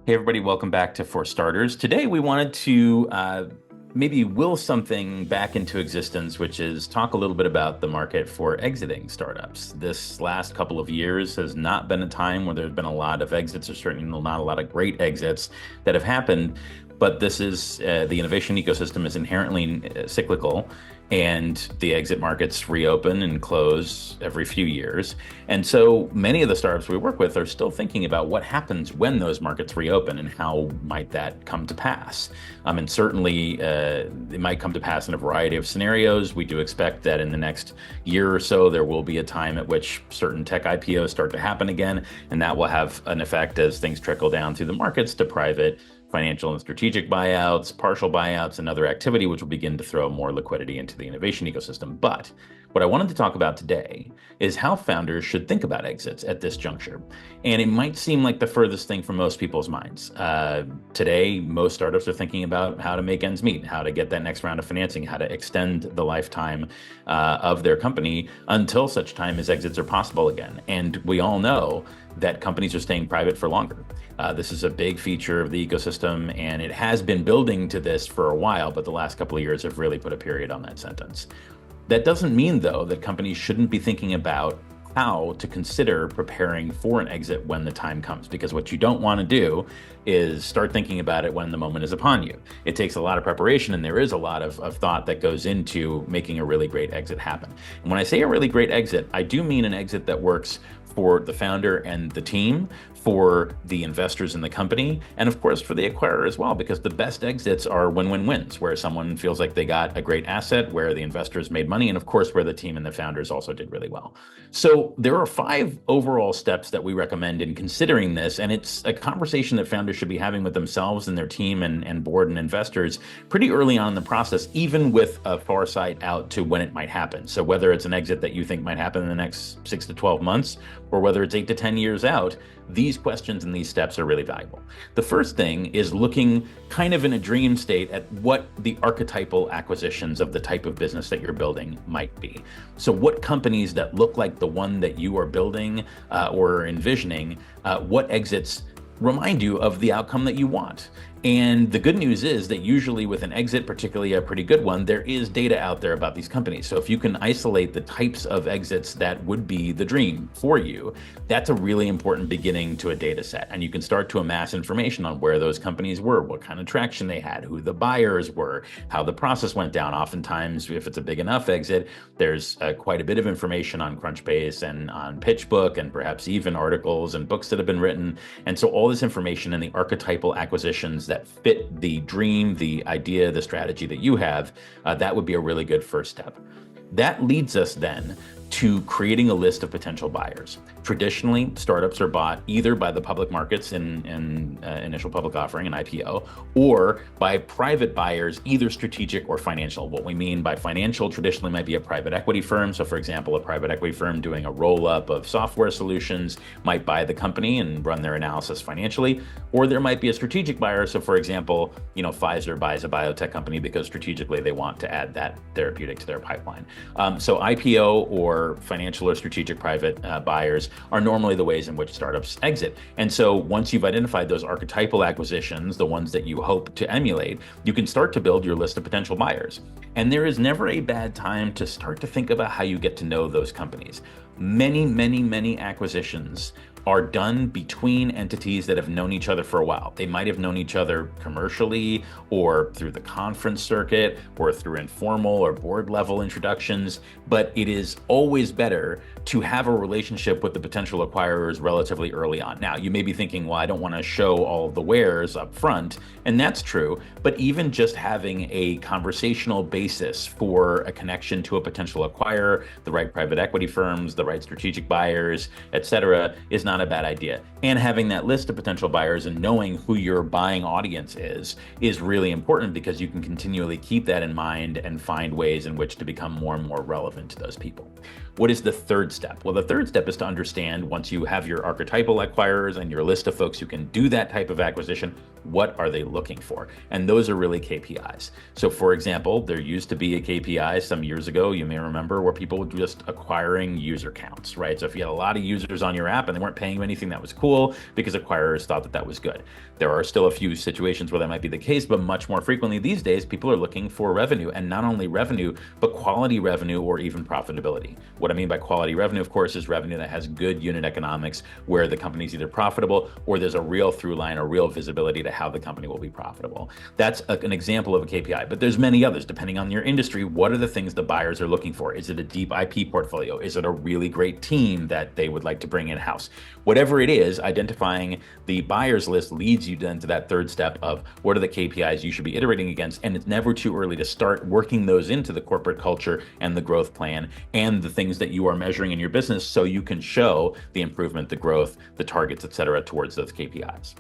Hey, everybody, welcome back to For Starters. Today, we wanted to maybe will something back into existence, which is talk a little bit about the market for exiting startups. This last couple of years has not been a time where there's been a lot of exits, or certainly not a lot of great exits that have happened. But this is the innovation ecosystem is inherently cyclical, and the exit markets reopen and close every few years. And so many of the startups we work with are still thinking about what happens when those markets reopen and how might that come to pass. And certainly it might come to pass in a variety of scenarios. We do expect that in the next year or so, there will be a time at which certain tech IPOs start to happen again, and that will have an effect as things trickle down through the markets to private financial and strategic buyouts, partial buyouts, and other activity, which will begin to throw more liquidity into the innovation ecosystem. But what I wanted to talk about today is how founders should think about exits at this juncture. And it might seem like the furthest thing from most people's minds. Today, most startups are thinking about how to make ends meet, how to get that next round of financing, how to extend the lifetime of their company until such time as exits are possible again. And we all know that companies are staying private for longer. This is a big feature of the ecosystem, and it has been building to this for a while, but the last couple of years have really put a period on that sentence. That doesn't mean, though, that companies shouldn't be thinking about how to consider preparing for an exit when the time comes, because what you don't want to do is start thinking about it when the moment is upon you. It takes a lot of preparation, and there is a lot of thought that goes into making a really great exit happen. And when I say a really great exit, I do mean an exit that works for the founder and the team, for the investors in the company, and of course for the acquirer as well, because the best exits are win-win-wins, where someone feels like they got a great asset, where the investors made money, and of course where the team and the founders also did really well. So there are 5 overall steps that we recommend in considering this, and it's a conversation that founders should be having with themselves and their team and board and investors pretty early on in the process, even with a foresight out to when it might happen. So whether it's an exit that you think might happen in the next 6 to 12 months, or whether it's 8 to 10 years out, these questions and these steps are really valuable. The first thing is looking kind of in a dream state at what the archetypal acquisitions of the type of business that you're building might be. So what companies that look like the one that you are building or envisioning, what exits remind you of the outcome that you want. And the good news is that usually with an exit, particularly a pretty good one, there is data out there about these companies. So if you can isolate the types of exits that would be the dream for you, that's a really important beginning to a data set. And you can start to amass information on where those companies were, what kind of traction they had, who the buyers were, how the process went down. Oftentimes, if it's a big enough exit, there's quite a bit of information on Crunchbase and on PitchBook, and perhaps even articles and books that have been written. And so all this information and the archetypal acquisitions that fit the dream, the idea, the strategy that you have, that would be a really good first step. That leads us then to creating a list of potential buyers. Traditionally, startups are bought either by the public markets in initial public offering, an IPO, or by private buyers, either strategic or financial. What we mean by financial traditionally might be a private equity firm. So for example, a private equity firm doing a roll-up of software solutions might buy the company and run their analysis financially, or there might be a strategic buyer. So for example, Pfizer buys a biotech company because strategically they want to add that therapeutic to their pipeline. So IPO or financial or strategic private buyers are normally the ways in which startups exit. And so once you've identified those archetypal acquisitions, the ones that you hope to emulate, you can start to build your list of potential buyers. And there is never a bad time to start to think about how you get to know those companies. Many, many, many acquisitions are done between entities that have known each other for a while. They might have known each other commercially or through the conference circuit or through informal or board level introductions, but it is always better to have a relationship with the potential acquirers relatively early on. Now, you may be thinking, well, I don't want to show all of the wares up front, and that's true, but even just having a conversational basis for a connection to a potential acquirer, the right private equity firms, the right strategic buyers, et cetera, is not a bad idea. And having that list of potential buyers and knowing who your buying audience is really important, because you can continually keep that in mind and find ways in which to become more and more relevant to those people. What is the third step? Well, the third step is to understand, once you have your archetypal acquirers and your list of folks who can do that type of acquisition, what are they looking for? And those are really KPIs. So for example, there used to be a KPI some years ago, you may remember, where people were just acquiring user counts, right? So if you had a lot of users on your app and they weren't paying you anything, that was cool because acquirers thought that that was good. There are still a few situations where that might be the case, but much more frequently these days, people are looking for revenue, and not only revenue, but quality revenue or even profitability. What I mean by quality revenue, of course, is revenue that has good unit economics where the company's either profitable or there's a real through line or real visibility to how the company will be profitable. That's an example of a KPI, but there's many others depending on your industry. What are the things the buyers are looking for? Is it a deep IP portfolio? Is it a really great team that they would like to bring in-house? Whatever it is, identifying the buyers list leads you then to that third step of what are the KPIs you should be iterating against. And it's never too early to start working those into the corporate culture and the growth plan and the things that you are measuring in your business so you can show the improvement, the growth, the targets, et cetera, towards those KPIs.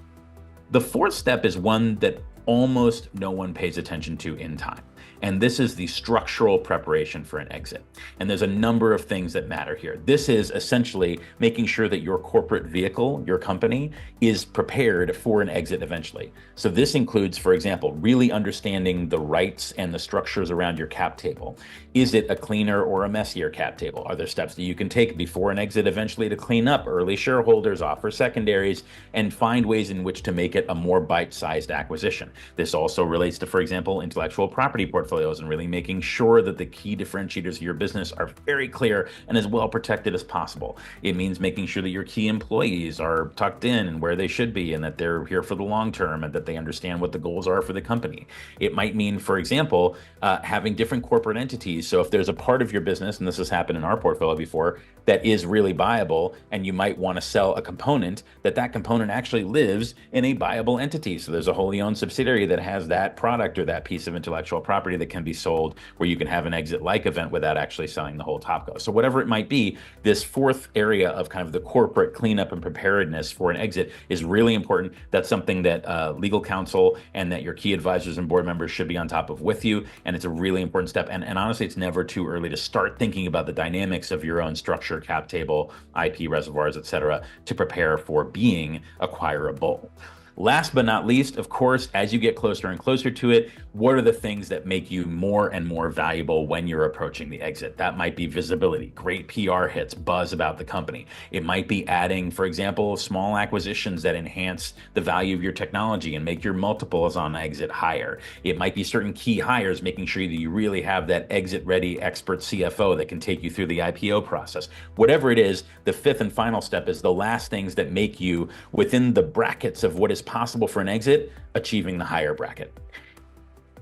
The fourth step is one that almost no one pays attention to in time. And this is the structural preparation for an exit. And there's a number of things that matter here. This is essentially making sure that your corporate vehicle, your company, is prepared for an exit eventually. So this includes, for example, really understanding the rights and the structures around your cap table. Is it a cleaner or a messier cap table? Are there steps that you can take before an exit eventually to clean up early shareholders, offer secondaries, and find ways in which to make it a more bite-sized acquisition? This also relates to, for example, intellectual property portfolios and really making sure that the key differentiators of your business are very clear and as well protected as possible. It means making sure that your key employees are tucked in and where they should be and that they're here for the long term and that they understand what the goals are for the company. It might mean, for example, having different corporate entities. So if there's a part of your business, and this has happened in our portfolio before, that is really viable and you might want to sell a component, that component actually lives in a viable entity. So there's a wholly owned subsidiary that has that product or that piece of intellectual property that can be sold where you can have an exit-like event without actually selling the whole topco. So whatever it might be, this fourth area of kind of the corporate cleanup and preparedness for an exit is really important. That's something that legal counsel and that your key advisors and board members should be on top of with you. And it's a really important step. And honestly, it's never too early to start thinking about the dynamics of your own structure, cap table, IP reservoirs, et cetera, to prepare for being acquirable. Last but not least, of course, as you get closer and closer to it, what are the things that make you more and more valuable when you're approaching the exit? That might be visibility, great PR hits, buzz about the company. It might be adding, for example, small acquisitions that enhance the value of your technology and make your multiples on exit higher. It might be certain key hires, making sure that you really have that exit-ready expert CFO that can take you through the IPO process. Whatever it is, the fifth and final step is the last things that make you within the brackets of what is possible for an exit, achieving the higher bracket.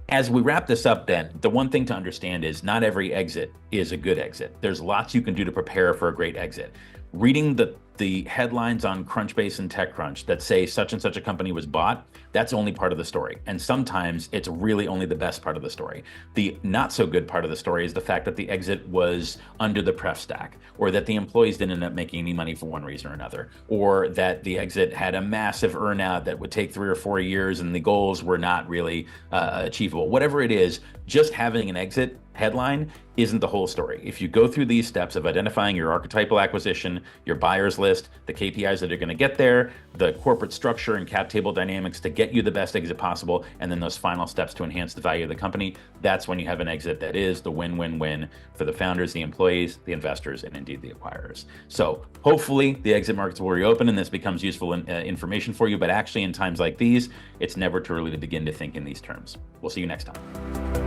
As we wrap this up then, the one thing to understand is not every exit is a good exit. There's lots you can do to prepare for a great exit. Reading the headlines on Crunchbase and TechCrunch that say such and such a company was bought, that's only part of the story. And sometimes it's really only the best part of the story. The not so good part of the story is the fact that the exit was under the pref stack, or that the employees didn't end up making any money for one reason or another, or that the exit had a massive earnout that would take 3 or 4 years and the goals were not really achievable. Whatever it is, just having an exit headline isn't the whole story. If you go through these steps of identifying your archetypal acquisition, your buyers list, the KPIs that are going to get there, the corporate structure and cap table dynamics to get you the best exit possible, and then those final steps to enhance the value of the company, that's when you have an exit that is the win-win-win for the founders, the employees, the investors, and indeed the acquirers. So hopefully the exit markets will reopen and this becomes useful information for you, but actually in times like these, it's never too early to begin to think in these terms. We'll see you next time.